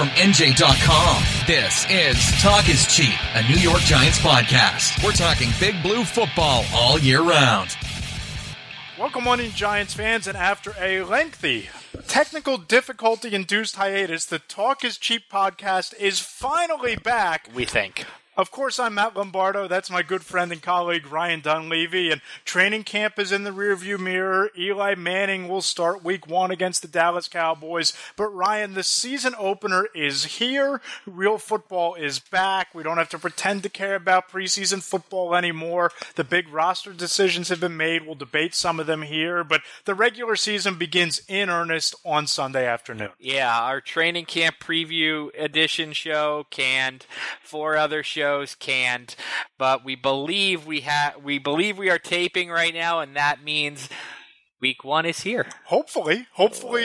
from NJ.com, this is Talk is Cheap, a New York Giants podcast. We're talking Big Blue football all year round. Welcome, morning, Giants fans, and after a lengthy technical difficulty-induced hiatus, the Talk is Cheap podcast is finally back. We think. Of course, I'm Matt Lombardo. That's my good friend and colleague, Ryan Dunleavy. And training camp is in the rearview mirror. Eli Manning will start week 1 against the Dallas Cowboys. But, Ryan, the season opener is here. Real football is back. We don't have to pretend to care about preseason football anymore. The big roster decisions have been made. We'll debate some of them here. But the regular season begins in earnest on Sunday afternoon. Yeah, our training camp preview edition show canned. 4 other shows canned, but we believe we are taping right now, and that means week 1 is here. Hopefully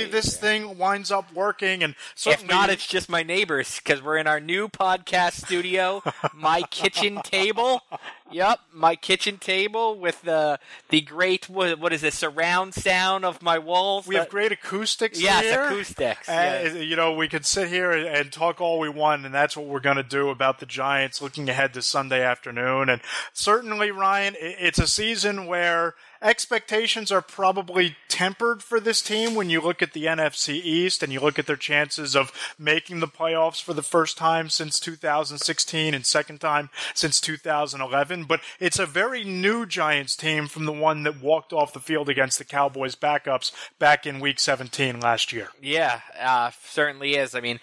this thing winds up working, and certainly, if not, it's just my neighbors, because we're in our new podcast studio, my kitchen table. Yep, my kitchen table with the great, what is this, surround sound of my walls. We have great acoustics here. Yes, acoustics. Yes. We could sit here and talk all we want, and that's what we're going to do about the Giants looking ahead to Sunday afternoon. And certainly, Ryan, it's a season where expectations are probably tempered for this team when you look at the NFC East and you look at their chances of making the playoffs for the first time since 2016 and second time since 2011. But it's a very new Giants team from the one that walked off the field against the Cowboys backups back in Week 17 last year. Yeah, certainly is. I mean,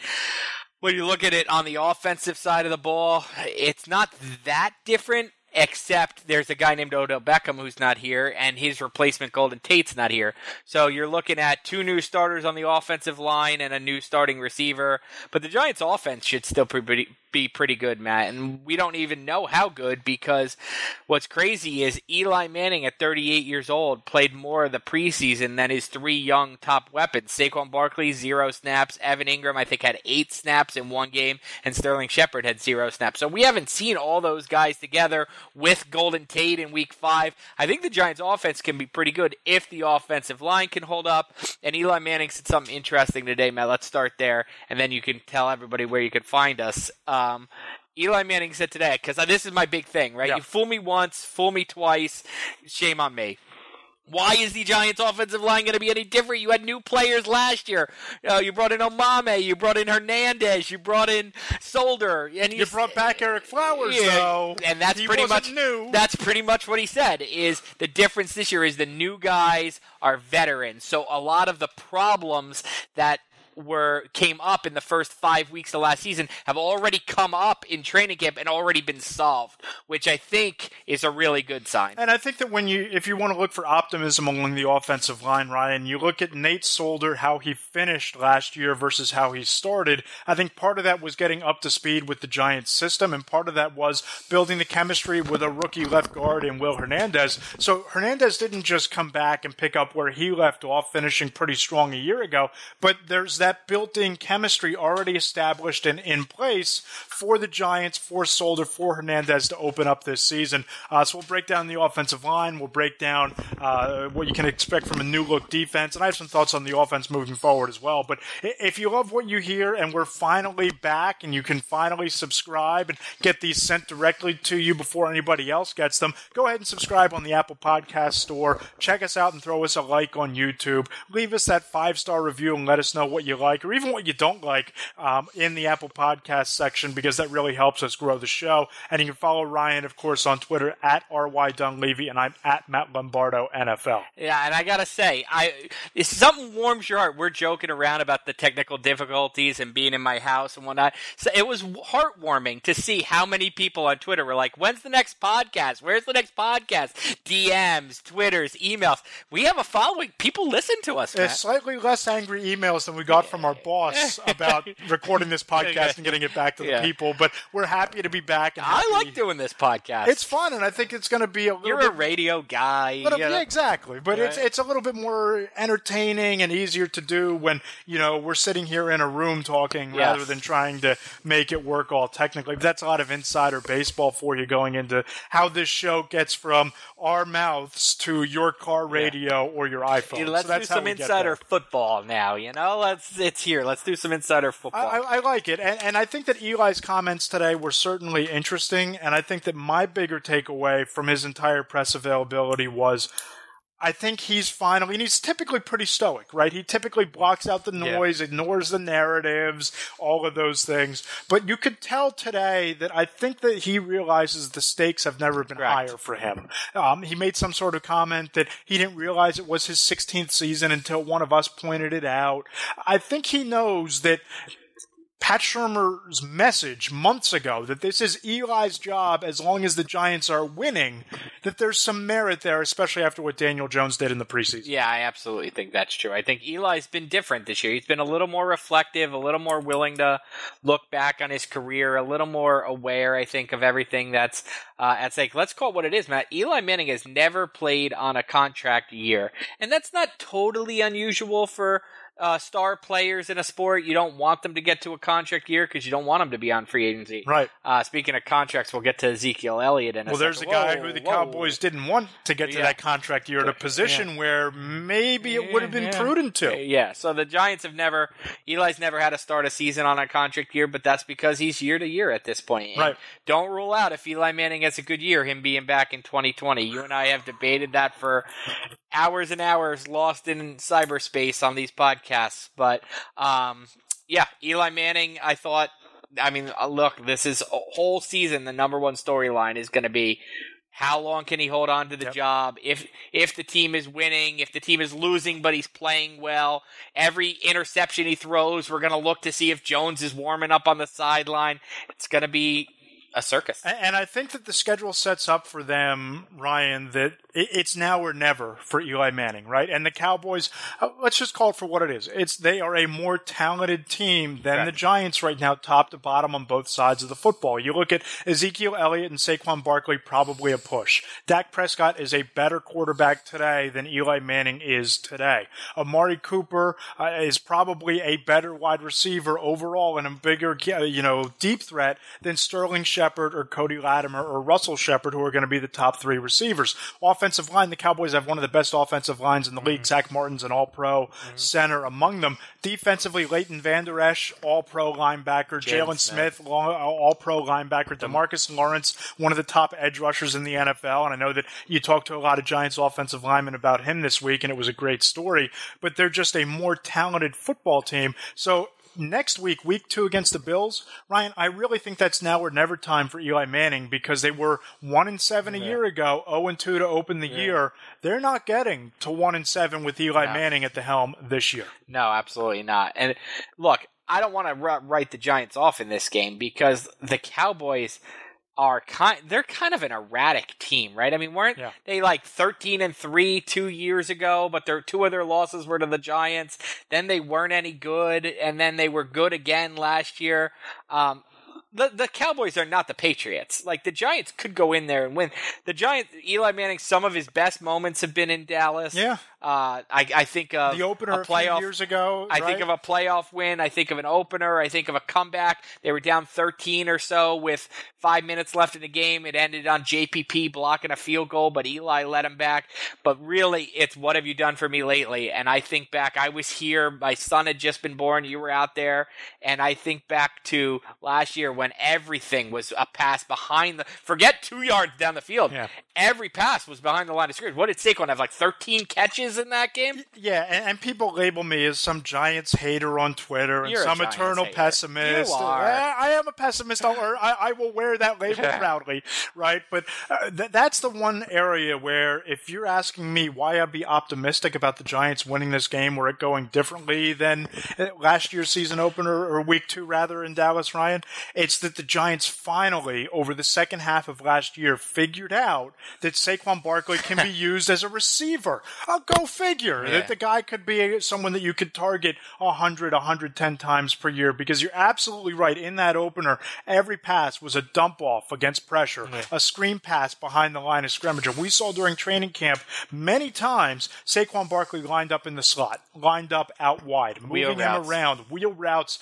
when you look at it on the offensive side of the ball, it's not that different. Except there's a guy named Odell Beckham who's not here, and his replacement Golden Tate's not here. So you're looking at 2 new starters on the offensive line and a new starting receiver. But the Giants' offense should still be pretty good, Matt. And we don't even know how good, because what's crazy is Eli Manning at 38 years old played more of the preseason than his 3 young top weapons. Saquon Barkley, 0 snaps. Evan Ingram, I think, had 8 snaps in 1 game. And Sterling Shepard had 0 snaps. So we haven't seen all those guys together with Golden Tate in Week 5. I think the Giants' offense can be pretty good if the offensive line can hold up. And Eli Manning said something interesting today, Matt. Let's start there, and then you can tell everybody where you can find us. Eli Manning said today, because this is my big thing, right? Yeah. You fool me once, fool me twice, shame on me. Why is the Giants' offensive line going to be any different? You had new players last year. You brought in Omame, you brought in Hernandez, you brought in Solder, and you brought back Eric Flowers, though. And that's pretty much new. That's pretty much what he said. Is the difference this year is the new guys are veterans. So a lot of the problems that came up in the first 5 weeks of last season have already come up in training camp and already been solved, which I think is a really good sign. And I think that if you want to look for optimism along the offensive line, Ryan, you look at Nate Solder, how he finished last year versus how he started. I think part of that was getting up to speed with the Giants system, and part of that was building the chemistry with a rookie left guard in Will Hernandez. So Hernandez didn't just come back and pick up where he left off, finishing pretty strong a year ago, but there's that built-in chemistry already established and in place for the Giants, for Solder, for Hernandez to open up this season. So we'll break down the offensive line. We'll break down what you can expect from a new-look defense. And I have some thoughts on the offense moving forward as well. But if you love what you hear and we're finally back and you can finally subscribe and get these sent directly to you before anybody else gets them, go ahead and subscribe on the Apple Podcast Store. Check us out and throw us a like on YouTube. Leave us that 5-star review and let us know what you like, or even what you don't like, in the Apple Podcast section, because that really helps us grow the show. And you can follow Ryan, of course, on Twitter at RYDunleavy, and I'm at Matt Lombardo NFL. Yeah, and I gotta say, if something warms your heart, we're joking around about the technical difficulties and being in my house and whatnot. So it was heartwarming to see how many people on Twitter were like, "When's the next podcast? Where's the next podcast?" DMs, Twitters, emails. We have a following. People listen to us, Matt. Slightly less angry emails than we got from our boss about recording this podcast and getting it back to the people, but we're happy to be back. And I like doing this podcast. It's fun, and I think it's going to be a little You're a radio guy. Yeah, exactly. But it's a little bit more entertaining and easier to do when, we're sitting here in a room talking rather than trying to make it work all technically. But that's a lot of insider baseball for you going into how this show gets from our mouths to your car radio or your iPhone. Let's do some insider football now, Let's it's here. Let's do some insider football. I like it. And I think that Eli's comments today were certainly interesting. And I think that my bigger takeaway from his entire press availability was, I think he's finally, and he's typically pretty stoic, right? He typically blocks out the noise, ignores the narratives, all of those things. But you could tell today that I think that he realizes the stakes have never been higher for him. He made some sort of comment that he didn't realize it was his 16th season until one of us pointed it out. I think he knows that Pat Shurmur's message months ago that this is Eli's job as long as the Giants are winning, that there's some merit there, especially after what Daniel Jones did in the preseason. Yeah, I absolutely think that's true. I think Eli's been different this year. He's been a little more reflective, a little more willing to look back on his career, a little more aware, I think, of everything that's at stake. Let's call it what it is, Matt. Eli Manning has never played on a contract year, and that's not totally unusual for star players in a sport. You don't want them to get to a contract year because you don't want them to be on free agency. Right. Speaking of contracts, we'll get to Ezekiel Elliott in a second. There's a guy who the Cowboys didn't want to get to that contract year at a position where maybe it would have been prudent to. Yeah, so the Giants Eli's never had to start a season on a contract year, but that's because he's year to year at this point. And right. Don't rule out if Eli Manning has a good year, him being back in 2020. You and I have debated that for hours and hours lost in cyberspace on these podcasts. But, Eli Manning, look, this is a whole season. The number one storyline is going to be how long can he hold on to the job? If the team is winning, if the team is losing, but he's playing well, every interception he throws, we're going to look to see if Jones is warming up on the sideline. It's going to be a circus. And I think that the schedule sets up for them, Ryan, that it's now or never for Eli Manning, right? And the Cowboys, let's just call it for what it is. They are a more talented team than the Giants right now, top to bottom on both sides of the football. You look at Ezekiel Elliott and Saquon Barkley, probably a push. Dak Prescott is a better quarterback today than Eli Manning is today. Amari Cooper is probably a better wide receiver overall and a bigger, deep threat than Sterling Shepard or Cody Latimer or Russell Shepard, who are going to be the top three receivers. Offensive line, the Cowboys have one of the best offensive lines in the league. Zach Martin's an all-pro center among them. Defensively, Leighton Vander Esch, all-pro linebacker. Jalen Smith, all-pro linebacker. DeMarcus Lawrence, one of the top edge rushers in the NFL. And I know that you talked to a lot of Giants offensive linemen about him this week, and it was a great story. But they're just a more talented football team. So next week, week 2 against the Bills, Ryan, I really think that's now or never time for Eli Manning because they were 1-7 a year ago, 0-2 to open the year. They're not getting to 1-7 with Eli Manning at the helm this year. No, absolutely not. And look, I don't want to write the Giants off in this game because the Cowboys they're kind of an erratic team, right? I mean, weren't they like 13-3 2 years ago, but two of their losses were to the Giants. Then they weren't any good, and then they were good again last year. The Cowboys are not the Patriots. Like, the Giants could go in there and win. The Giants, Eli Manning, some of his best moments have been in Dallas. Yeah. I think of the opener a playoff, a few years ago. I think of a playoff win. I think of an opener. I think of a comeback. They were down 13 or so with 5 minutes left in the game. It ended on JPP blocking a field goal, but Eli let him back. But really, it's what have you done for me lately? And I think back, I was here. My son had just been born. You were out there. And I think back to last year when everything was a pass behind forget 2 yards down the field. Yeah. Every pass was behind the line of scrimmage. What did Saquon have, like 13 catches in that game? Yeah, and people label me as some Giants hater on Twitter and some eternal pessimist. You are. I am a pessimist. I will wear that label proudly, right? But that's the one area where if you're asking me why I'd be optimistic about the Giants winning this game or it going differently than last year's season opener or week 2 rather in Dallas, Ryan, it's that the Giants finally, over the second half of last year, figured out that Saquon Barkley can be used as a receiver. Go figure. That the guy could be someone that you could target 100, 110 times per year because you're absolutely right. In that opener, every pass was a dump off against pressure, a screen pass behind the line of scrimmage. And we saw during training camp many times Saquon Barkley lined up in the slot, lined up out wide, moving him around, wheel routes.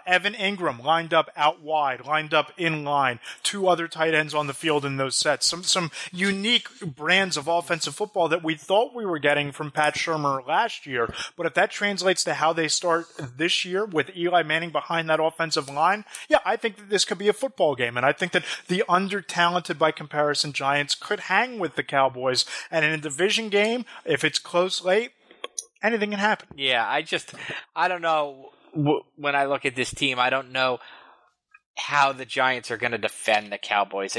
Evan Ingram lined up out wide, lined up in line, 2 other tight ends on the field in those sets. Some unique brands of offensive football that we thought we were getting from from Pat Shurmur last year. But if that translates to how they start this year with Eli Manning behind that offensive line, yeah, I think that this could be a football game. And I think that the under-talented by comparison Giants could hang with the Cowboys. And in a division game, if it's close late, anything can happen. Yeah, I don't know. When I look at this team, I don't know how the Giants are going to defend the Cowboys.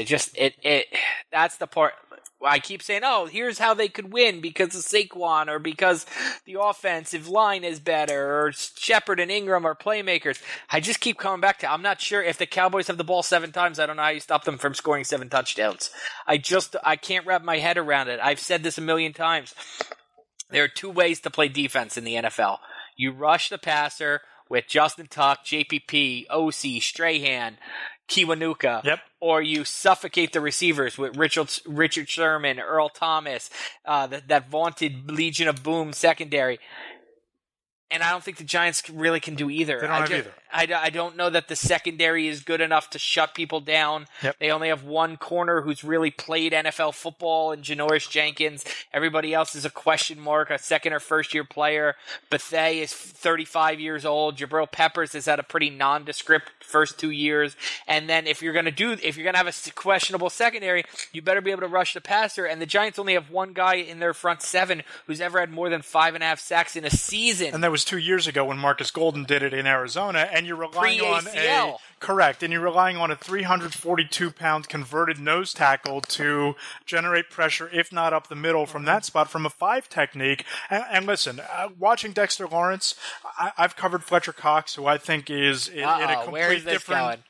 That's the part I keep saying, oh, here's how they could win because of Saquon or because the offensive line is better or Shepard and Ingram are playmakers. I just keep coming back to, I'm not sure if the Cowboys have the ball 7 times, I don't know how you stop them from scoring 7 touchdowns. I can't wrap my head around it. I've said this a million times. There are 2 ways to play defense in the NFL. You rush the passer with Justin Tuck, JPP, OC, Strahan, Kiwanuka. Yep. Or you suffocate the receivers with Richard Sherman, Earl Thomas, that vaunted Legion of Boom secondary. And I don't think the Giants really can do either. They don't have either. I don't know that the secondary is good enough to shut people down. Yep. They only have one corner who's really played NFL football in Janoris Jenkins. Everybody else is a question mark, a second or first year player. Bethea is 35 years old. Jabril Peppers has had a pretty nondescript first 2 years. And then if you're going to have a questionable secondary, you better be able to rush the passer. And the Giants only have one guy in their front 7 who's ever had more than 5.5 sacks in a season. And that was 2 years ago when Marcus Golden did it in Arizona, and you're relying on you're relying on a 342-pound converted nose tackle to generate pressure, if not up the middle from that spot, from a 5 technique. And listen, watching Dexter Lawrence, I've covered Fletcher Cox, who I think is in a complete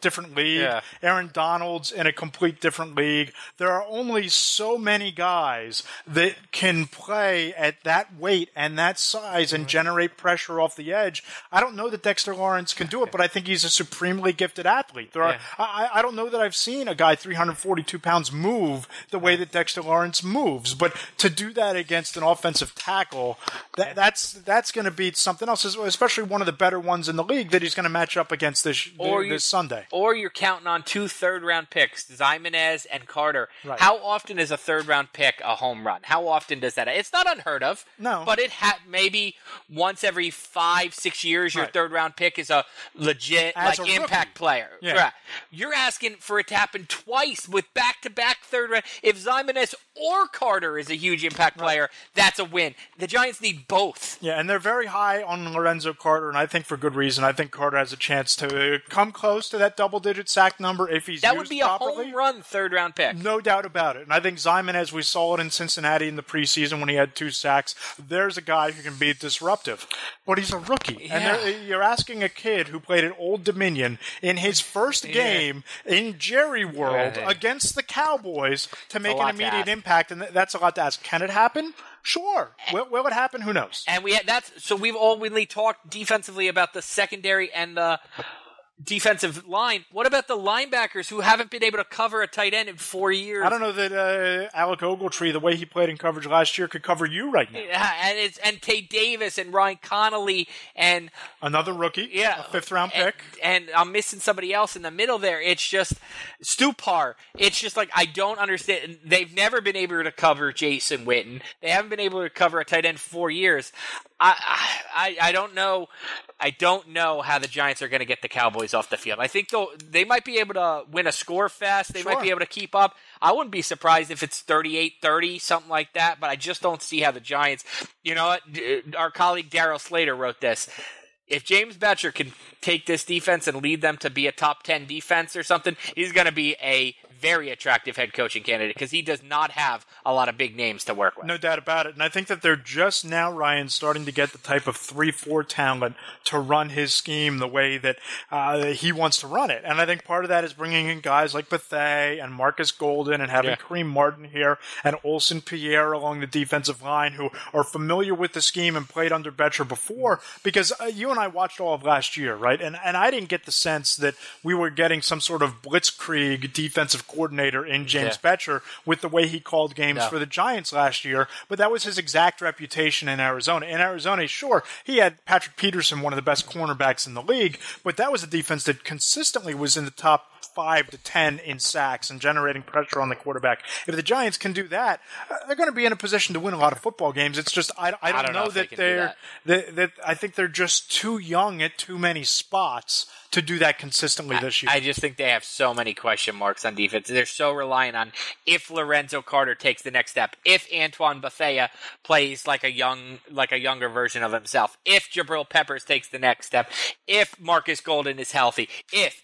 different league. Yeah. Aaron Donald's in a complete different league. There are only so many guys that can play at that weight and that size and generate pressure off the edge. I don't know that Dexter Lawrence can do it, but I think he's a supremely gifted athlete. I don't know that I've seen a guy 342 pounds move the way that Dexter Lawrence moves, but to do that against an offensive tackle, that's going to be something else, especially one of the better ones in the league that he's going to match up against this Sunday. Or you're counting on 2 third-round picks, Ximenez and Carter. Right. How often is a third-round pick a home run? How often does that? It's not unheard of. No. But maybe once every 5-6 years, your third-round pick is a legit impact player. Yeah. Right. You're asking for it to happen twice with back-to-back third-round. If Ximenez or Carter is a huge impact player, that's a win. The Giants need both. Yeah, and they're very high on Lorenzo Carter, and I think for good reason. I think Carter has a chance to come close to that double-digit sack number if he's that used would be properly. A home run third-round pick. No doubt about it. And I think Ximenez, we saw it in Cincinnati in the preseason when he had 2 sacks. There's a guy who can be disruptive. But he's a rookie. Yeah. And you're asking a kid who played at Old Dominion in his first game in Jerry World against the Cowboys to make an immediate impact. And that's a lot to ask. Can it happen? Sure. Will it happen? Who knows? And we've only talked defensively about the secondary and the defensive line. What about the linebackers who haven't been able to cover a tight end in 4 years? I don't know that Alec Ogletree, the way he played in coverage last year, could cover you right now. Yeah, and Tate Davis and Ryan Connolly and another rookie, a 5th-round pick. And I'm missing somebody else in the middle there. It's just Stupar. It's just like I don't understand. They've never been able to cover Jason Witten. They haven't been able to cover a tight end for 4 years. I don't know. I don't know how the Giants are going to get the Cowboys off the field. I think they might be able to win a score fest. They might be able to keep up. I wouldn't be surprised if it's 38-30, something like that, but I just don't see how the Giants, you know what, our colleague Darryl Slater wrote this. If James Bettcher can take this defense and lead them to be a top 10 defense or something, he's going to be a very attractive head coaching candidate because he does not have a lot of big names to work with. No doubt about it. And I think that they're just now, Ryan, starting to get the type of 3-4 talent to run his scheme the way that he wants to run it. And I think part of that is bringing in guys like Bethea and Marcus Golden and having Kareem Martin here and Olsen Pierre along the defensive line who are familiar with the scheme and played under Bettcher before, because you and I watched all of last year, right? And I didn't get the sense that we were getting some sort of blitzkrieg defensive coordinator in James Bettcher with the way he called games for the Giants last year, but that was his exact reputation in Arizona. In Arizona, sure, he had Patrick Peterson, one of the best cornerbacks in the league, but that was a defense that consistently was in the top 5 to 10 in sacks and generating pressure on the quarterback. If the Giants can do that, they're going to be in a position to win a lot of football games. It's just I don't know that I think they're just too young at too many spots to do that consistently this year. I just think they have so many question marks on defense. They're so reliant on if Lorenzo Carter takes the next step, if Antoine Bethea plays like a younger version of himself, if Jabril Peppers takes the next step, if Marcus Golden is healthy, if.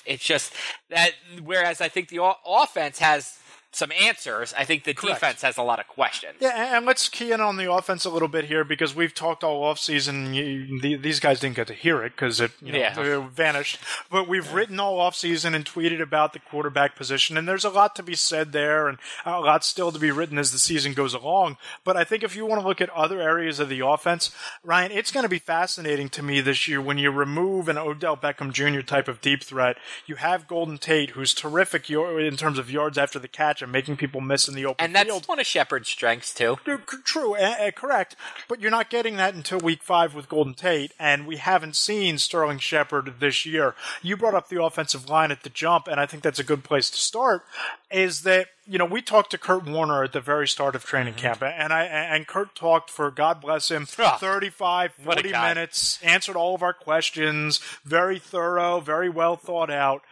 It's just that, whereas I think the offense has some answers, I think the defense has a lot of questions. Yeah, and let's key in on the offense a little bit here, because we've talked all offseason. These guys didn't get to hear it because it vanished. But we've written all offseason and tweeted about the quarterback position, and there's a lot to be said there and a lot still to be written as the season goes along. But I think if you want to look at other areas of the offense, Ryan, it's going to be fascinating to me this year when you remove an Odell Beckham Jr. type of deep threat. You have Golden Tate, who's terrific in terms of yards after the catch and making people miss in the open field. And field. that's one of Shepard's strengths, too. True, correct. But you're not getting that until week 5 with Golden Tate, and we haven't seen Sterling Shepard this year. You brought up the offensive line at the jump, and I think that's a good place to start, is that, we talked to Kurt Warner at the very start of training camp, and Kurt talked for, God bless him, 35, 40 minutes, answered all of our questions, very thorough, very well thought out.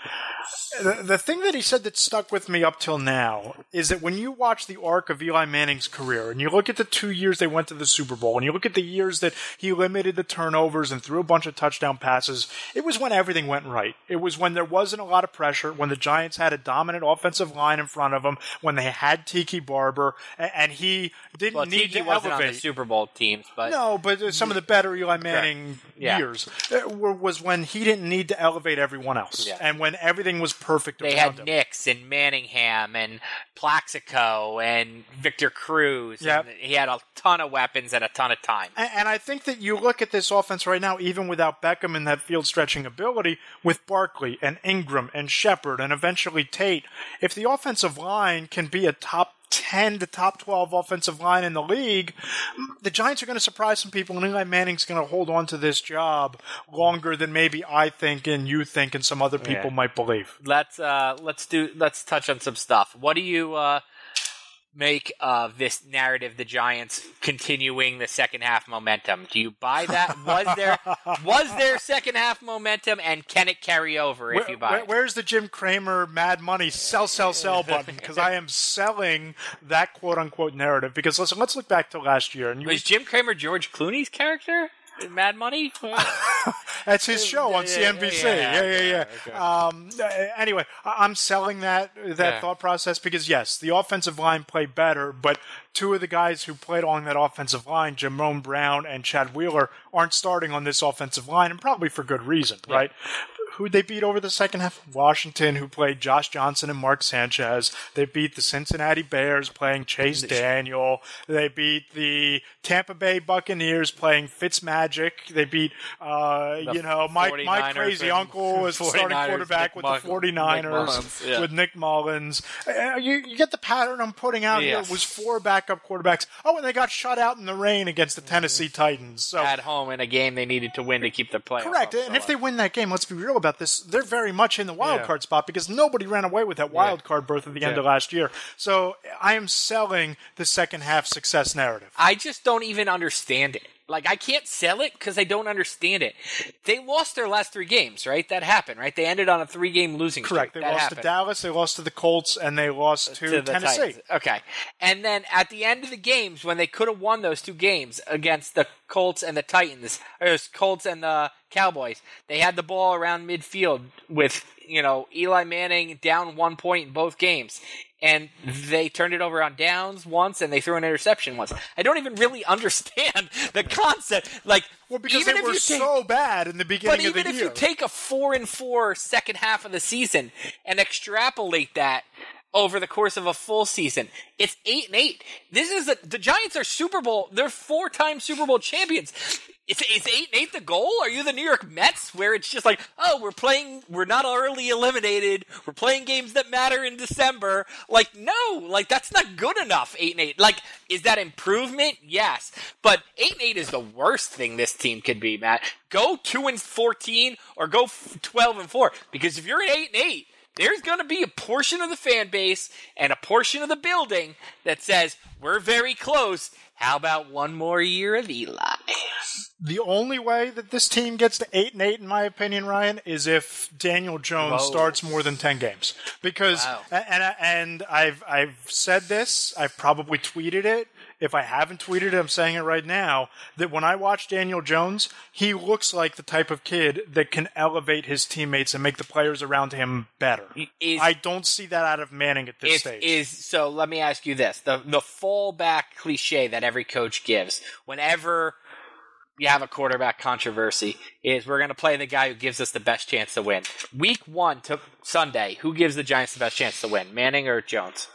The thing that he said that stuck with me up till now is that when you watch the arc of Eli Manning's career, and you look at the 2 years they went to the Super Bowl, and you look at the years that he limited the turnovers and threw a bunch of touchdown passes, it was when everything went right. It was when there wasn't a lot of pressure, when the Giants had a dominant offensive line in front of them, when they had Tiki Barber, and he didn't need Tiki to wasn't elevate. on the Super Bowl teams, but No, but some of the better Eli Manning years was when he didn't need to elevate everyone else, and when everything was perfect around him. They had Nix and Manningham and Plaxico and Victor Cruz. Yep. And he had a ton of weapons and a ton of time. And I think that you look at this offense right now, even without Beckham and that field-stretching ability, with Barkley and Ingram and Shepard and eventually Tate, if the offensive line can be a top 10 to top 12 offensive line in the league, the Giants are going to surprise some people, and Eli Manning's going to hold on to this job longer than maybe I think and you think and some other people might believe. Let's touch on some stuff. What do you make of this narrative, the Giants continuing the second half momentum? Do you buy that? Was there second half momentum, and can it carry over if you buy it? Where's the Jim Cramer Mad Money sell button? Because I am selling that quote-unquote narrative. Because listen, let's look back to last year. And was Jim Cramer George Clooney's character? Mad Money? That's his show on CNBC. Yeah. Okay. Anyway, I'm selling that thought process because, yes, the offensive line played better, but two of the guys who played along that offensive line, Jerome Brown and Chad Wheeler, aren't starting on this offensive line, and probably for good reason, right? Who'd they beat over the second half? Washington, who played Josh Johnson and Mark Sanchez. They beat the Cincinnati Bears playing Chase Daniel. They beat the Tampa Bay Buccaneers playing Fitzmagic. They beat, my crazy uncle is the starting quarterback with the 49ers with Nick Mullins. You get the pattern I'm putting out here. It was 4 backup quarterbacks. Oh, and they got shut out in the rain against the Tennessee Titans. So at home in a game they needed to win to keep their playoff. Correct. And if they win that game, let's be real about this, they're very much in the wild card spot because nobody ran away with that wild card berth at the end of last year. So I am selling the second half success narrative. I just don't even understand it. Like, I can't sell it because I don't understand it. They lost their last 3 games, right? That happened, right? They ended on a 3-game losing streak. Correct. They lost to Dallas, they lost to the Colts, and they lost to Tennessee. Titans. Okay. And then at the end of the games, when they could have won those 2 games against the Colts and the Titans, or Colts and the Cowboys, they had the ball around midfield with, Eli Manning down 1 point in both games. And they turned it over on downs once, and they threw an interception once. I don't even really understand the concept. Because they were so bad in the beginning of the year. But even if you take a 4-4 second half of the season and extrapolate that over the course of a full season, it's 8-8. The Giants are Super Bowl. They're 4-time Super Bowl champions. Is 8-8 the goal? Are you the New York Mets where it's just like, oh, we're not early eliminated. We're playing games that matter in December. Like, no, like that's not good enough, 8-8. Like, is that improvement? Yes. But 8-8 is the worst thing this team could be, Matt. Go 2-14 or go 12-4. Because if you're at 8-8, there's going to be a portion of the fan base and a portion of the building that says, we're very close. How about one more year of Eli? The only way that this team gets to 8-8, in my opinion, Ryan, is if Daniel Jones starts more than 10 games. Because, and I've said this, I've probably tweeted it. If I haven't tweeted it, I'm saying it right now, that when I watch Daniel Jones, he looks like the type of kid that can elevate his teammates and make the players around him better. I don't see that out of Manning at this stage. So let me ask you this. The fallback cliche that every coach gives whenever you have a quarterback controversy is we're going to play the guy who gives us the best chance to win. Week 1 to Sunday, who gives the Giants the best chance to win, Manning or Jones?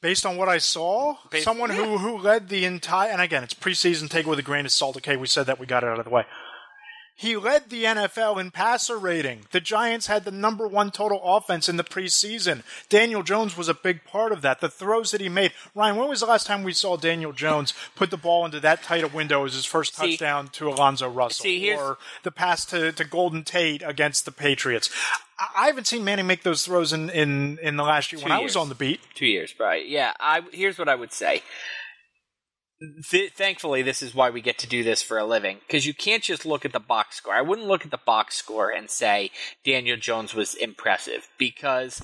Based on what I saw, someone who led the entire, and again, it's preseason, take it with a grain of salt, okay, we said that, we got it out of the way. He led the NFL in passer rating. The Giants had the number 1 total offense in the preseason. Daniel Jones was a big part of that. The throws that he made. Ryan, when was the last time we saw Daniel Jones put the ball into that tight a window as his first touchdown to Alonzo Russell? Or the pass to Golden Tate against the Patriots? I haven't seen Manning make those throws in the last year when I was on the beat. 2 years, right. Yeah, here's what I would say. Thankfully, this is why we get to do this for a living, because you can't just look at the box score. I wouldn't look at the box score and say Daniel Jones was impressive, because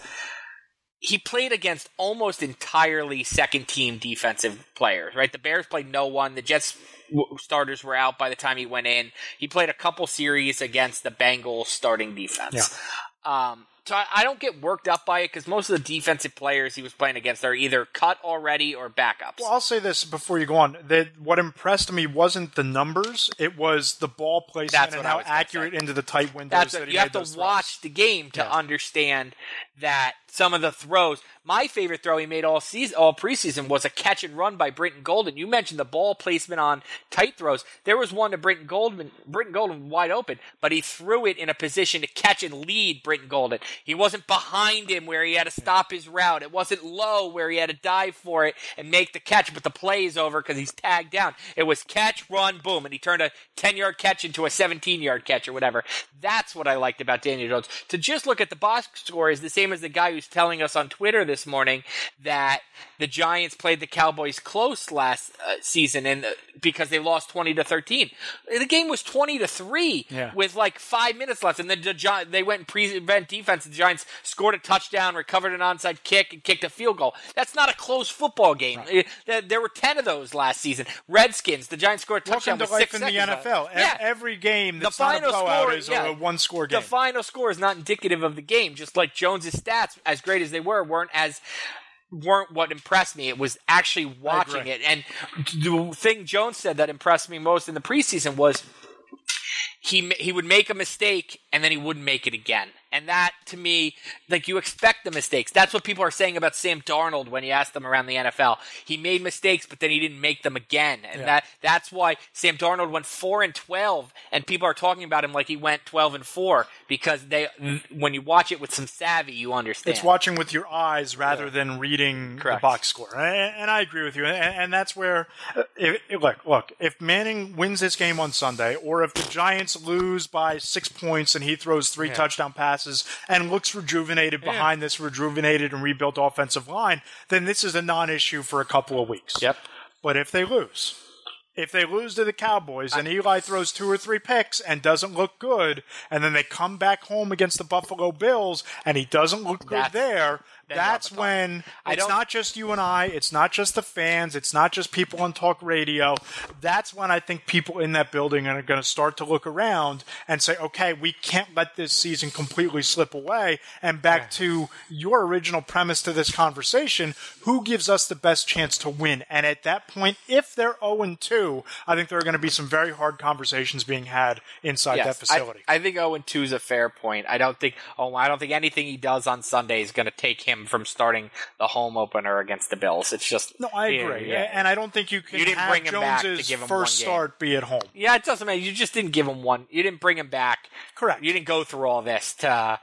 he played against almost entirely second-team defensive players, right? The Bears played no one. The Jets starters were out by the time he went in. He played a couple series against the Bengals starting defense. Yeah. So I don't get worked up by it because most of the defensive players he was playing against are either cut already or backups. Well, I'll say this before you go on. What impressed me wasn't the numbers. It was the ball placement and how accurate into the tight windows that he made those throws. You have to watch the game to understand that some of the throws. My favorite throw he made all preseason was a catch and run by Britton Golden. You mentioned the ball placement on tight throws. There was one to Britton Golden wide open, but he threw it in a position to catch and lead Britton Golden. He wasn't behind him where he had to stop his route. It wasn't low where he had to dive for it and make the catch, but the play is over because he's tagged down. It was catch, run, boom, and he turned a 10-yard catch into a 17-yard catch or whatever. That's what I liked about Daniel Jones. To just look at the box score is the same as the guy who's telling us on Twitter this morning that the Giants played the Cowboys close last season and because they lost 20-13. The game was 20-3 with like 5 minutes left, and then they went and prevent defense. The Giants scored a touchdown, recovered an onside kick, and kicked a field goal. That's not a close football game. Right. There were 10 of those last season. Redskins, the Giants scored a touchdown with 6 seconds. Welcome to life in the NFL. Every game that's not a blowout is a one-score game. The final score is not indicative of the game, just like Jones's stats, as great as they weren't what impressed me. It was actually watching it. And the thing Jones said that impressed me most in the preseason was he would make a mistake and then he wouldn't make it again. And that, to me, like, you expect the mistakes. That's what people are saying about Sam Darnold when you ask them around the NFL. He made mistakes, but then he didn't make them again. And that's why Sam Darnold went 4-12, and people are talking about him like he went 12-4, because when you watch it with some savvy, you understand. It's watching with your eyes rather than reading the box score. And I agree with you. And that's where, look, if Manning wins this game on Sunday, or if the Giants lose by 6 points and he throws 3 touchdown passes, and looks rejuvenated behind this rejuvenated and rebuilt offensive line, then this is a non-issue for a couple of weeks. Yep. But if they lose to the Cowboys and Eli throws 2 or 3 picks and doesn't look good, and then they come back home against the Buffalo Bills and he doesn't look good that's when it's not just you and I, it's not just the fans, it's not just people on talk radio. That's when I think people in that building are going to start to look around and say, okay, we can't let this season completely slip away. And back to your original premise to this conversation, who gives us the best chance to win? And at that point, if they're 0-2, I think there are going to be some very hard conversations being had inside that facility. I think 0-2 is a fair point. I don't think anything he does on Sunday is going to take him him from starting the home opener against the Bills. It's just no, I agree, and I don't think you can didn't have bring him back to Jones's give him first one game. start be at home. Yeah, it doesn't matter. You just didn't give him one. You didn't bring him back. Correct. You didn't go through all this to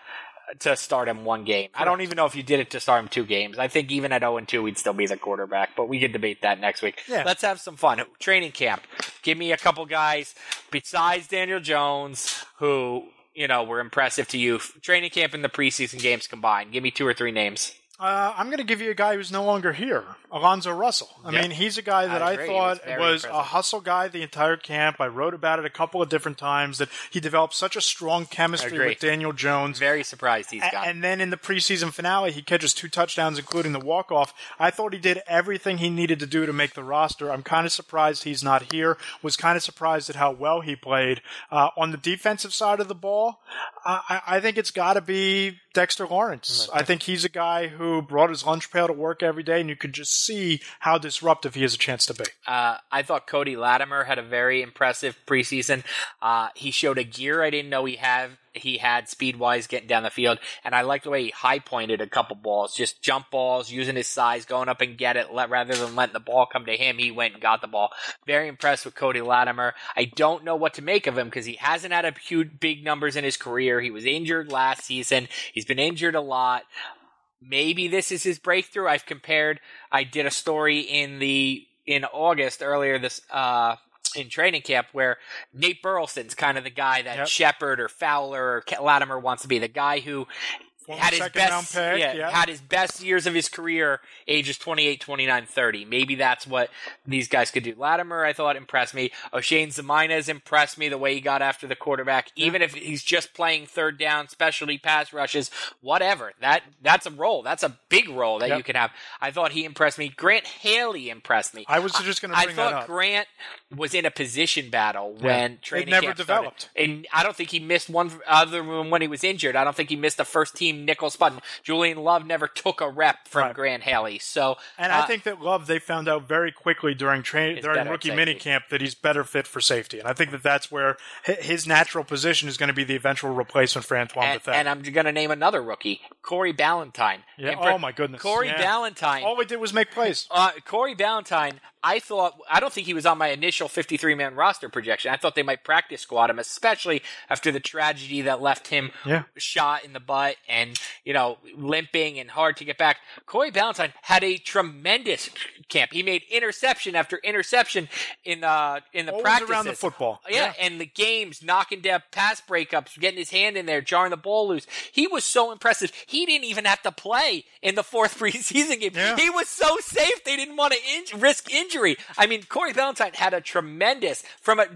start him one game. Correct. I don't even know if you did it to start him 2 games. I think even at 0-2, he'd still be the quarterback, but we could debate that next week. Yeah. Let's have some fun. Training camp. Give me a couple guys besides Daniel Jones who, were impressive to you. Training camp and the preseason games combined. Give me 2 or 3 names. I'm going to give you a guy who's no longer here, Alonzo Russell. I mean, he's a guy that I thought was a hustle guy the entire camp. I wrote about it a couple of different times, that he developed such a strong chemistry with Daniel Jones. Very surprised he's gone. And then in the preseason finale, he catches 2 touchdowns, including the walk-off. I thought he did everything he needed to do to make the roster. I'm kind of surprised he's not here. Was kind of surprised at how well he played. On the defensive side of the ball, I think it's got to be Dexter Lawrence. I think he's a guy who brought his lunch pail to work every day, and you could just see how disruptive he has a chance to be. I thought Cody Latimer had a very impressive preseason. He showed a gear I didn't know he had speed-wise getting down the field, and I like the way he high-pointed a couple balls, just jump balls, using his size, going up and get it, rather than letting the ball come to him. He went and got the ball. Very impressed with Cody Latimer. I don't know what to make of him because he hasn't had a huge big numbers in his career. He was injured last season. He's been injured a lot. Maybe this is his breakthrough. I did a story in August earlier this in training camp where Nate Burleson's kind of the guy that Shepard or Fowler or Latimer wants to be, the guy who had his best had his best years of his career, ages 28, 29, 30. Maybe that's what these guys could do. Latimer, I thought, impressed me. O'Shane Zemaina's impressed me, the way he got after the quarterback. Even if he's just playing third down, specialty pass rushes, whatever. That's a role. That's a big role that you can have. I thought he impressed me. Grant Haley impressed me. I was just going to bring that up. I thought Grant was in a position battle when training camp developed. Started. And I don't think he missed one other than when he was injured. I don't think he missed a first-team nickel spot. Julian Love never took a rep from Grant Haley. So, and I think that Love, they found out very quickly during rookie minicamp that he's better fit for safety. And I think that that's where his natural position is going to be the eventual replacement for Antoine Bethea. And I'm going to name another rookie, Cory Valentine. Yeah. Oh, my goodness. Cory Valentine. All we did was make plays. Cory Valentine, I don't think he was on my initial 53-man roster projection. I thought they might practice squad him, especially after the tragedy that left him shot in the butt and, limping and hard to get back. Cory Valentine had a tremendous camp. He made interception after interception in the practices. Around the football. Yeah, and the games, knocking down pass breakups, getting his hand in there, jarring the ball loose. He was so impressive. He didn't even have to play in the 4th preseason game. Yeah. He was so safe. They didn't want to risk injury. I mean, Cory Valentine had a tremendous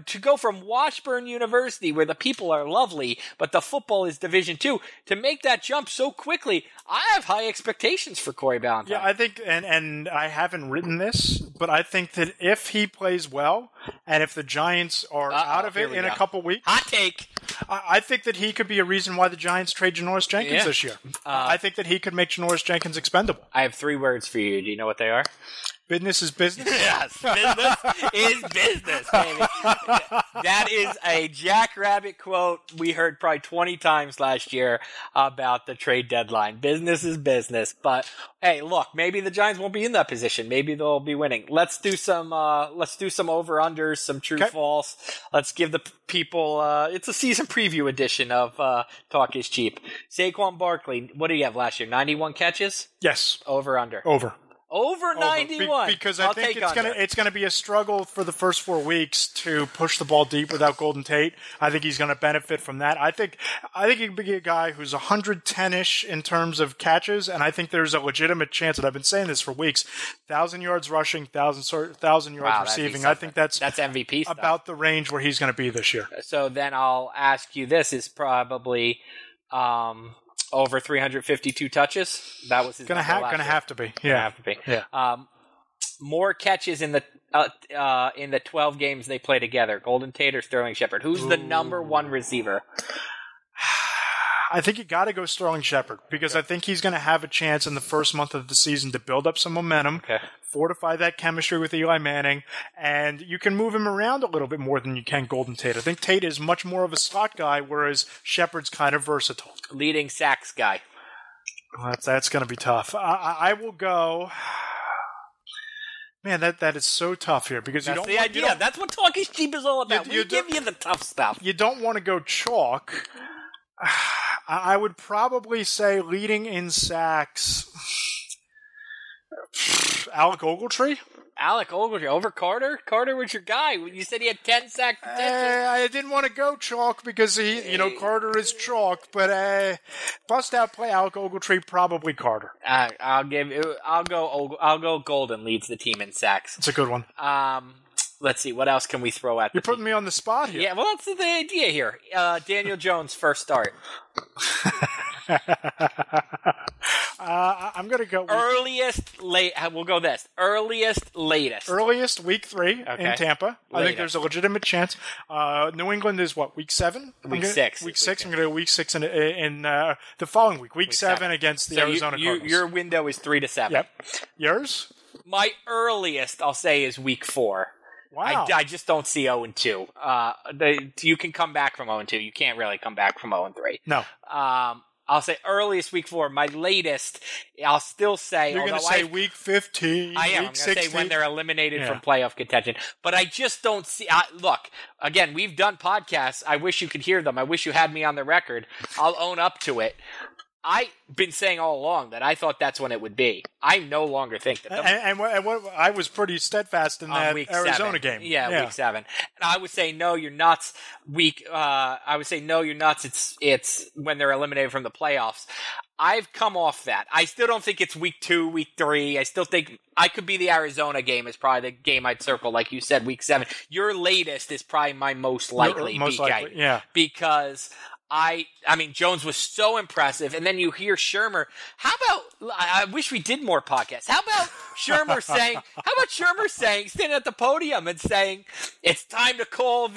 to go from Washburn University, where the people are lovely, but the football is Division II, to make that jump so quickly. I have high expectations for Cory Valentine. Yeah, I think, and I haven't written this, but I think that if he plays well, and if the Giants are out of it in a couple weeks, hot take. I think that he could be a reason why the Giants trade Janoris Jenkins this year. I think that he could make Janoris Jenkins expendable. I have 3 words for you. Do you know what they are? Business is business? Yes, business is business, baby. That is a Jackrabbit quote we heard probably 20 times last year about the trade deadline. Business is business. But, hey, look, maybe the Giants won't be in that position. Maybe they'll be winning. Let's do some over-unders, some true-false. Let's give the people, it's a season preview edition of Talk is Cheap. Saquon Barkley, what did he have last year? 91 catches? Yes. Over-under? Over 91. Because I think it's going to be a struggle for the first 4 weeks to push the ball deep without Golden Tate. I think he's going to benefit from that. I think he can be a guy who's 110-ish in terms of catches, and I think there's a legitimate chance, and I've been saying this for weeks, 1,000 yards rushing, 1,000 yards receiving. I think that's MVP stuff. About the range where he's going to be this year. So then I'll ask you, this is probably over 352 touches. That was his gonna have to be. Yeah. Yeah. More catches in the 12 games they play together. Golden Tate or Sterling Shepard. Who's the number 1 receiver? I think you got to go Sterling Shepard because I think he's going to have a chance in the first month of the season to build up some momentum, fortify that chemistry with Eli Manning, and you can move him around a little bit more than you can Golden Tate. I think Tate is much more of a slot guy, whereas Shepard's kind of versatile. Leading sacks guy. That's going to be tough. I will go. Man, that is so tough here because That's you don't. the idea. That's what Talk is Cheap is all about. We give you the tough stuff. You don't want to go chalk. I would probably say leading in sacks. Alec Ogletree? Alec Ogletree over Carter? Carter was your guy. You said he had 10 sack potential. I didn't want to go chalk because Carter is chalk, but bust out play Alec Ogletree, probably Carter. I'll go Golden leads the team in sacks. It's a good one. Let's see, what else can we throw at You're putting me on the spot here. Yeah, well, that's the idea here. Daniel Jones, first start. I'm going to go we'll go this. Latest. Earliest, week 3 in Tampa. I think there's a legitimate chance. New England is what, week 7? Week 6. Week 6. I'm going to go week 6 in the following week. Week 7 against the Arizona Cardinals. Your window is 3 to 7. Yep. Yours? My earliest, I'll say, is week 4. Wow. I just don't see 0-2. You can come back from 0-2. You can't really come back from 0-3. No. I'll say earliest week 4. My latest, I'll still say. You're going to say week 15. I am. I'm going to say when they're eliminated from playoff contention. But I just don't see. Look, again, we've done podcasts. I wish you could hear them. I wish you had me on the record. I'll own up to it. I've been saying all along that I thought that's when it would be. I no longer think that. And what I was pretty steadfast in that Arizona game. Yeah, week 7. And I would say, no, you're nuts. I would say, no, you're nuts. It's when they're eliminated from the playoffs. I've come off that. I still don't think it's week 2, week 3. I still think I could be the Arizona game is probably the game I'd circle, like you said, week 7. Your latest is probably my most likely. Yeah. Because I mean, Jones was so impressive, and then you hear Shermer. How about? I wish we did more podcasts. How about Shermer saying? Standing at the podium and saying, "It's time to call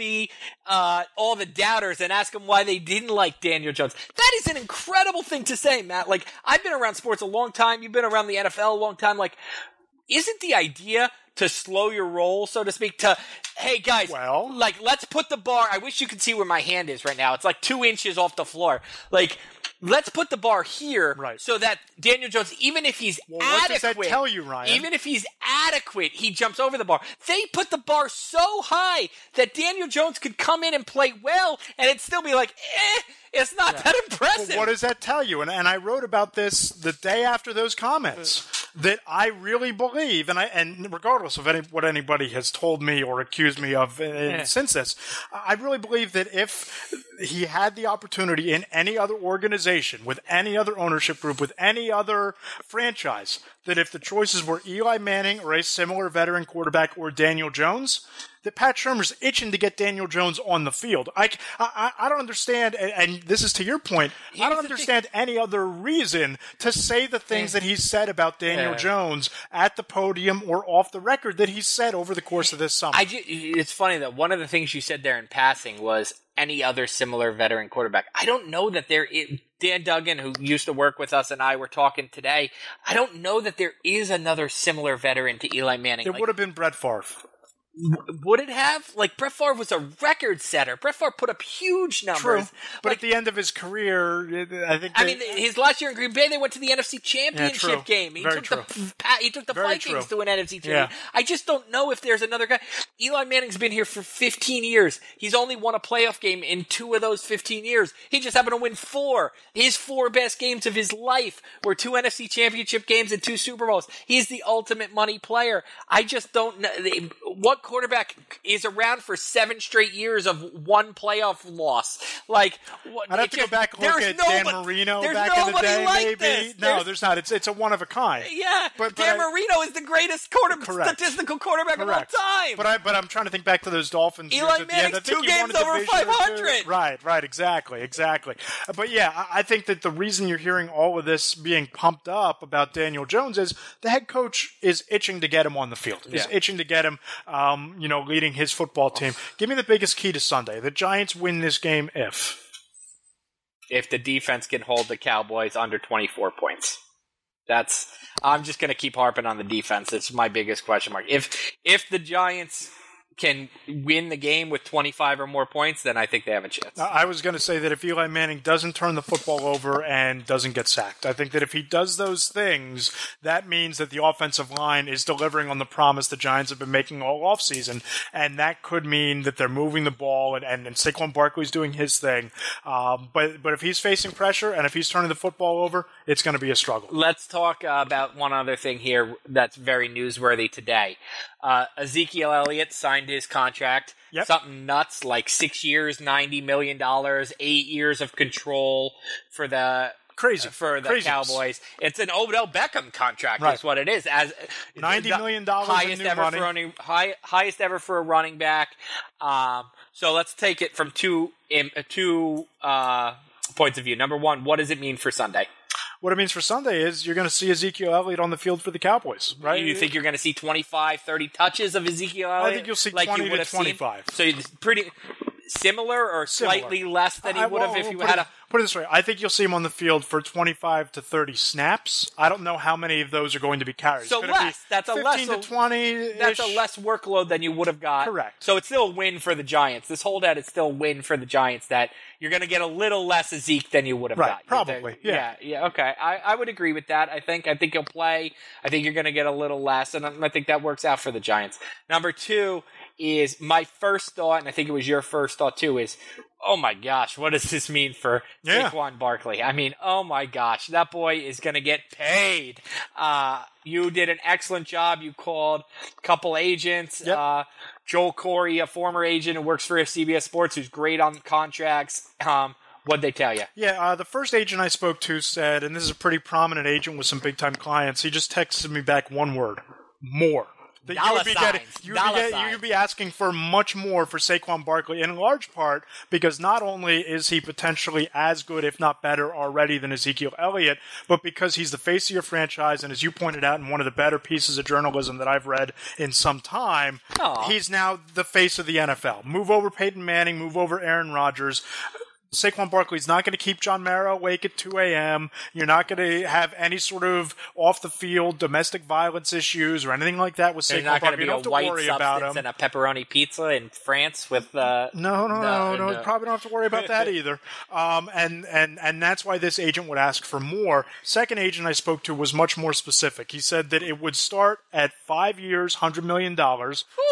all the doubters and ask them why they didn't like Daniel Jones." That is an incredible thing to say, Matt. Like, I've been around sports a long time. You've been around the NFL a long time. Like, isn't the idea to slow your roll, so to speak, hey, guys, let's put the bar, I wish you could see where my hand is right now. It's like 2 inches off the floor. Like, let's put the bar here so that Daniel Jones, even if he's adequate. What does that tell you, Ryan? Even if he's adequate, he jumps over the bar. They put the bar so high that Daniel Jones could come in and play well, and it'd still be like, it's not that impressive. Well, what does that tell you? And I wrote about this the day after those comments, that I really believe, and regardless of what anybody has told me or accused me of since this, I really believe that if he had the opportunity in any other organization, with any other ownership group, with any other franchise, that if the choices were Eli Manning or a similar veteran quarterback or Daniel Jones, that Pat Shurmur's itching to get Daniel Jones on the field. I don't understand, and this is to your point, I don't understand any other reason to say the things that he's said about Daniel Jones at the podium or off the record that he's said over the course of this summer. It's funny that one of the things you said there in passing was any other similar veteran quarterback. I don't know that there is. Dan Duggan, who used to work with us, and I were talking today, I don't know that there is another similar veteran to Eli Manning. It would have been Brett Favre. Would it have? Like, Brett Favre was a record setter. Brett Favre put up huge numbers. True. But at the end of his career, I mean, his last year in Green Bay, they went to the NFC Championship game. He took the Vikings to an NFC Championship. Yeah. I just don't know if there's another guy. Eli Manning's been here for 15 years. He's only won a playoff game in 2 of those 15 years. He just happened to win 4. His 4 best games of his life were 2 NFC Championship games and 2 Super Bowls. He's the ultimate money player. I just don't know. What quarterback is around for 7 straight years of 1 playoff loss? Like, I'd have to go back and look at Dan Marino back in the day, like maybe. This. No, there's not. It's a one of a kind. Yeah, but Dan Marino is the greatest statistical quarterback of all time. But I'm trying to think back to those Dolphins. Eli Manning's 2 games over 500. Right, exactly. But yeah, I think that the reason you're hearing all of this being pumped up about Daniel Jones is the head coach is itching to get him on the field. He's itching to get him leading his football team. Give me the biggest key to Sunday. The Giants win this game if the defense can hold the Cowboys under 24 points. I'm just going to keep harping on the defense. It's my biggest question mark. If the Giants can win the game with 25 or more points, then I think they have a chance. I was going to say that if Eli Manning doesn't turn the football over and doesn't get sacked, I think that if he does those things, that means that the offensive line is delivering on the promise the Giants have been making all offseason, and that could mean that they're moving the ball and Saquon Barkley's doing his thing. But if he's facing pressure and if he's turning the football over, it's going to be a struggle. Let's talk about one other thing here that's very newsworthy today. Ezekiel Elliott signed his contract. Yep. Something nuts, like 6 years, $90 million, 8 years of control for the Cowboys. It's an Odell Beckham contract, is what it is. As $90 million highest in new ever money. Highest ever for a running back. So let's take it from two points of view. Number one, what does it mean for Sunday? What it means for Sunday is you're going to see Ezekiel Elliott on the field for the Cowboys, right? You think you're going to see 25, 30 touches of Ezekiel Elliott? I think you'll see 20 to 25. So it's pretty similar or slightly less than he would have if you had a... Put it this way, I think you'll see him on the field for 25 to 30 snaps. I don't know how many of those are going to be carries. So less. That's a 15 to 20. That's a less workload than you would have got. Correct. So it's still a win for the Giants. This holdout is still a win for the Giants that you're going to get a little less Zeke than you would have got. Probably. Yeah, okay. I would agree with that. I think he'll play. I think you're going to get a little less, and I think that works out for the Giants. Number two is my first thought, and I think it was your first thought too, is, oh my gosh, what does this mean for Saquon Barkley? I mean, oh my gosh, that boy is going to get paid. You did an excellent job. You called a couple agents. Yep. Joel Corey, a former agent who works for CBS Sports, who's great on contracts. What'd they tell you? Yeah, the first agent I spoke to said, and this is a pretty prominent agent with some big-time clients, he just texted me back one word: more. You'd be asking for much more for Saquon Barkley, in large part because not only is he potentially as good, if not better, already than Ezekiel Elliott, but because he's the face of your franchise, and as you pointed out in one of the better pieces of journalism that I've read in some time, he's now the face of the NFL. Move over Peyton Manning, move over Aaron Rodgers. Saquon Barkley's not going to keep John Mara awake at 2 a.m. You're not going to have any sort of off-the-field domestic violence issues or anything like that with Saquon Barkley. There's not going to be a white substance and a pepperoni pizza in France with... No. You probably don't have to worry about that either. And that's why this agent would ask for more. Second agent I spoke to was much more specific. He said that it would start at 5 years, $100 million,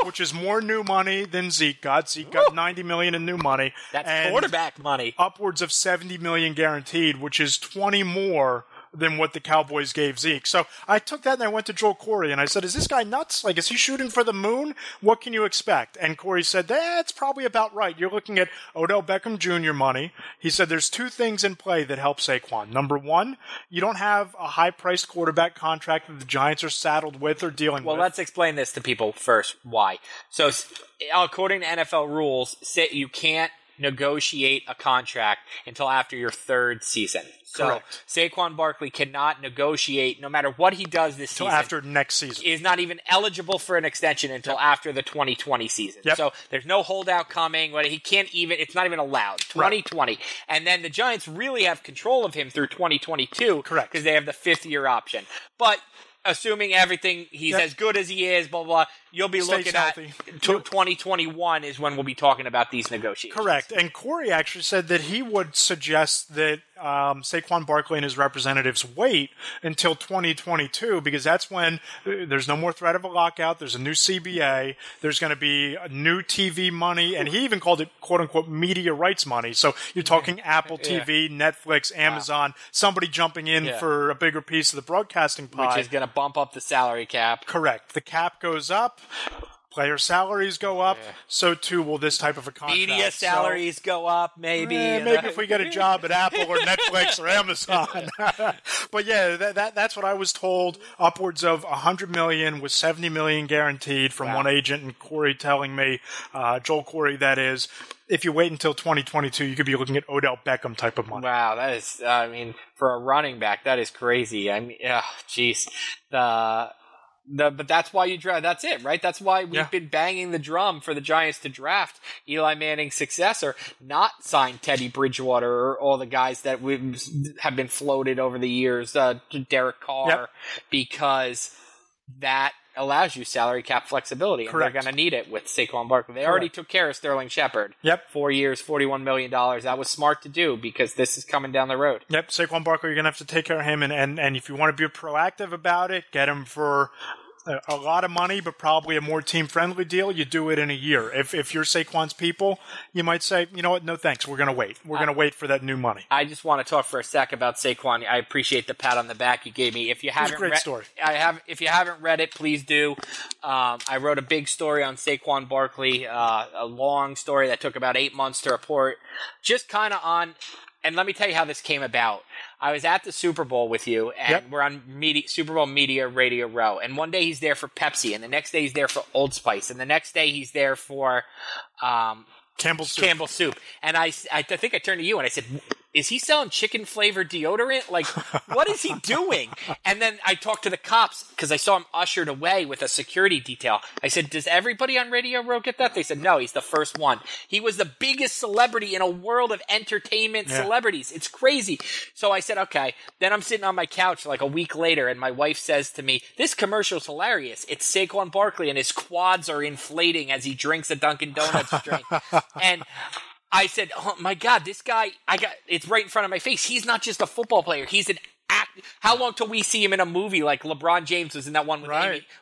which is more new money than Zeke got. Zeke got $90 million in new money. That's quarterback money. Upwards of $70 million guaranteed, which is 20 more than what the Cowboys gave Zeke. So I took that and I went to Joel Corey and I said, is this guy nuts? Like, is he shooting for the moon? What can you expect? And Corey said, that's probably about right. You're looking at Odell Beckham Jr. money. He said there's two things in play that help Saquon. Number one, you don't have a high-priced quarterback contract that the Giants are saddled with or dealing with. Well, let's explain this to people first. Why? So according to NFL rules, you can't negotiate a contract until after your third season. So correct. Saquon Barkley cannot negotiate, no matter what he does this season. Until after next season. Is not even eligible for an extension until after the 2020 season. Yep. So there's no holdout coming. He can't even, it's not even allowed. 2020. Right. And then the Giants really have control of him through 2022. Correct. Because they have the fifth-year option. But assuming everything, he's as good as he is, blah, blah, you'll be looking healthy. At 2021 is when we'll be talking about these negotiations. Correct. And Corey actually said that he would suggest that Saquon Barkley and his representatives wait until 2022 because that's when there's no more threat of a lockout. There's a new CBA. There's going to be new TV money. And he even called it, quote-unquote, media rights money. So you're talking Apple TV, Netflix, Amazon, somebody jumping in for a bigger piece of the broadcasting pie. Which is going to bump up the salary cap. Correct. The cap goes up. Player salaries go up, so too will this type of a contract. Media salaries go up, maybe. Maybe if we get a job at Apple or Netflix or Amazon. But yeah, that's what I was told. Upwards of $100 million with $70 million guaranteed from one agent, and Corey telling me, Joel Corey, that is, if you wait until 2022, you could be looking at Odell Beckham type of money. Wow, that is, for a running back, that is crazy. Jeez. But that's why you draft. That's it, right? That's why we've been banging the drum for the Giants to draft Eli Manning's successor, not sign Teddy Bridgewater or all the guys that have been floated over the years, Derek Carr, because that allows you salary cap flexibility, and Correct. they're going to need it with Saquon Barkley. They already took care of Sterling Shepard. Yep. 4 years, $41 million. That was smart to do because this is coming down the road. Yep, Saquon Barkley, you're going to have to take care of him, and if you want to be proactive about it, get him for a lot of money, but probably a more team-friendly deal. You do it in a year. If you're Saquon's people, you might say, you know what, no thanks, we're going to wait. We're going to wait for that new money. I just want to talk for a sec about Saquon. I appreciate the pat on the back you gave me. If you haven't It was a great story. If you haven't read it, please do. I wrote a big story on Saquon Barkley, a long story that took about 8 months to report. Just kind of on, and let me tell you how this came about. I was at the Super Bowl with you, and we're on Super Bowl Media Radio Row. And one day he's there for Pepsi, and the next day he's there for Old Spice, and the next day he's there for Campbell's Soup. And I think I turned to you and I said, is he selling chicken-flavored deodorant? Like, what is he doing? And then I talked to the cops because I saw him ushered away with a security detail. I said, does everybody on Radio Row get that? They said, no, he's the first one. He was the biggest celebrity in a world of entertainment celebrities. It's crazy. So I said, okay. Then I'm sitting on my couch like a week later, and my wife says to me, this commercial's hilarious. It's Saquon Barkley, and his quads are inflating as he drinks a Dunkin' Donuts drink. And I said, oh my God, this guy, it's right in front of my face. He's not just a football player. He's an act. How long till we see him in a movie like LeBron James was in that one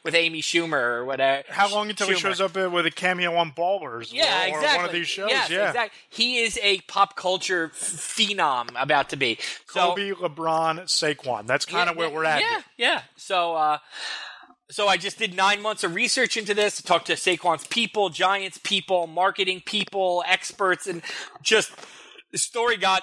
with Amy Schumer or whatever? How long until he shows up with a cameo on Ballers or one of these shows? Yes, exactly. He is a pop culture phenom about to be. Kobe, LeBron, Saquon. That's kind of where we're at. Yeah. So I just did 9 months of research into this, talked to Saquon's people, Giants people, marketing people, experts, and just the story got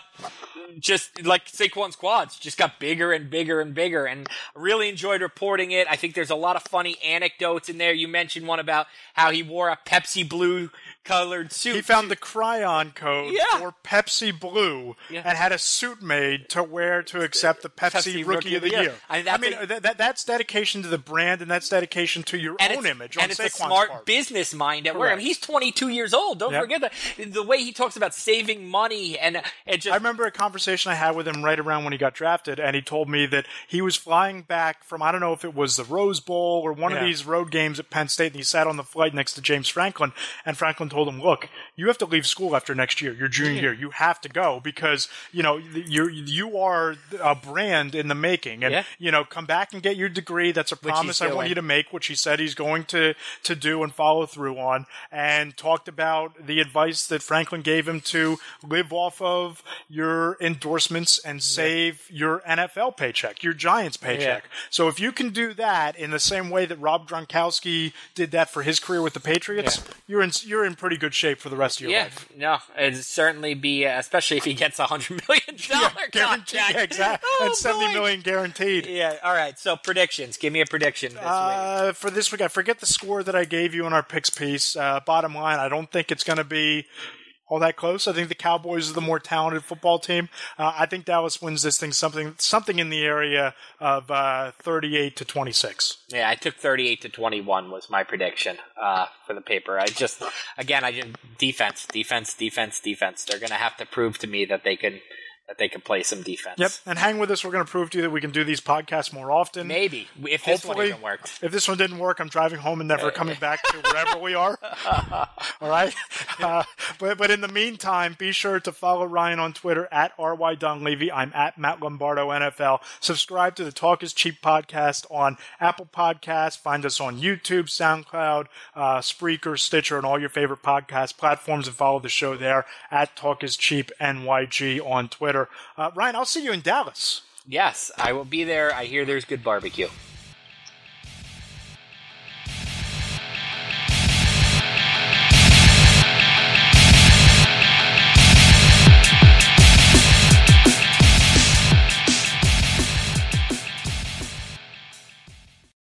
just like Saquon's quads just got bigger and bigger and bigger, and I really enjoyed reporting it. I think there's a lot of funny anecdotes in there. You mentioned one about how he wore a Pepsi blue colored suit. He found the Cryon code for Pepsi Blue and had a suit made to wear to accept the Pepsi Rookie of the Year. That's dedication to the brand, and that's dedication to your own image. And it's a smart business mind at work. I mean, he's 22 years old. Don't forget that. The way he talks about saving money and it just. I remember a conversation I had with him right around when he got drafted, and he told me that he was flying back from, I don't know if it was the Rose Bowl or one of these road games at Penn State, and he sat on the flight next to James Franklin, and Franklin told him, look, you have to leave school after next year, your junior year. You have to go because, you are a brand in the making. And, come back and get your degree. That's a promise I want you to make, which he said he's going to do and follow through on. And talked about the advice that Franklin gave him to live off of your endorsements and save your NFL paycheck, your Giants paycheck. So if you can do that in the same way that Rob Gronkowski did that for his career with the Patriots, you're in pretty good shape for the rest of your life. No, it'd certainly be, especially if he gets $100 million contract. Exactly. And $70 million guaranteed. Yeah, all right. So predictions. Give me a prediction this week. For this week, I forget the score that I gave you in our picks piece. Bottom line, I don't think it's going to be all that close. I think the Cowboys are the more talented football team. I think Dallas wins this thing something in the area of 38-26. Yeah, I took 38-21 was my prediction for the paper. Defense. They're going to have to prove to me that they can play some defense. Yep, and hang with us. We're going to prove to you that we can do these podcasts more often. Maybe, if this one even worked. If this one didn't work, I'm driving home and never coming back to wherever we are. All right? But in the meantime, be sure to follow Ryan on Twitter at @RYDonLevy. I'm at Matt Lombardo NFL. Subscribe to the Talk is Cheap podcast on Apple Podcasts. Find us on YouTube, SoundCloud, Spreaker, Stitcher, and all your favorite podcast platforms, and follow the show there at Talk is Cheap NYG on Twitter. Ryan, I'll see you in Dallas. Yes, I will be there. I hear there's good barbecue.